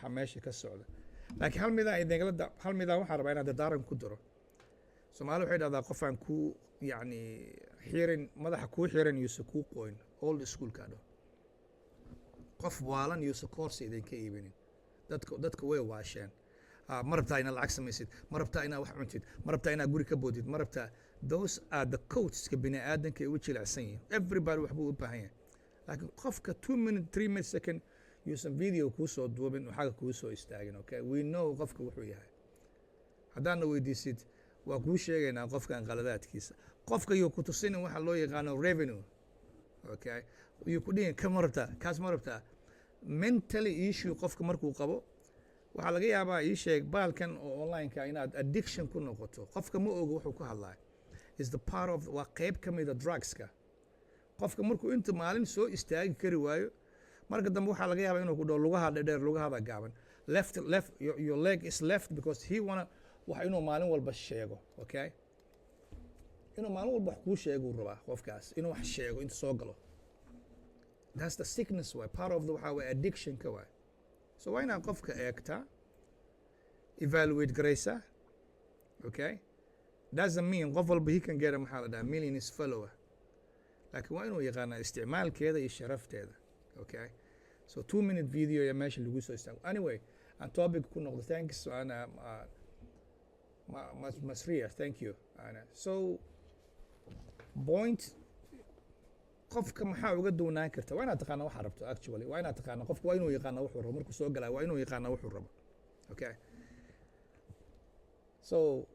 waxa meesha ka socda laakiin hal midaan waxaan rabaa inaad dardaaran ku daro soomaali waxay dhahdaa qofaan ku yacni xirin madaxa kuu xiran yuusa kuu qoyn old schoolka dho qof waalan yuusa koorsa idinka iibinin dadka way waasheen ma rabtaa inaad lacag samaysid ma rabtaa inaad wax cuntid ma rabtaa inaad guri ka boodid ma rabtaa those are the codeska bini aadanka ay u jilicsan yihiin everybody waxbuu u baahan yahay laakiin qofka 2 minute 3 minute second yuusan video kuu soo duubin oo xaga kuu soo istaagin okay we know qofka wuxuu yahay haddaadna weydiisid waa kuu sheegaynaa qofkan qaladaadkiisa qofka yuu ku tusinin waxa loo yaqaano revenue okay yuu ku dhihin ka ma rabtaa kaas ma rabtaa mentally issue qofka markuu qabo waxaa laga yaabaa ii sheeg baalkan oo onlineka inaad addiction ku noqoto qofka ma oga wuxuu ku hadlaya is the part of waa qayb ka mida drugska qofka markuu inta maalin soo istaagi kari waayo marka dambe waxaa laga yaabaa inuu ku dhaho lugaha dheer lugahada gaaban left your leg is left because he wanna wax inuu maalin walba sheego okay inuu maalin walba wax kuu sheego uu rabaa qofkaas inuu wax sheego inta soo galo that's the sickness way part of the waxaa way addiction ka waay so waa inaad qofka eegtaa evaluate garaysaa okay doesn't mean qof walba he can get maxaa la dhahaa millions follower laakiin waa inuu yaqaanaa isticmaalkeeda iyo sharafteeda okay so 2 minute video ya meesha lagu soo istaago anyway aan topic ku noqdo thanks ana masriya thank you ana so point qofka maxaa uga duwnaan karta waa inaad taqaana waxa rabto actually waa inaad taqaana qofka waa inuu yaqaana wuxuu rabo markuu soo galaa waa inuu yaqaana wuxuu rabo okay so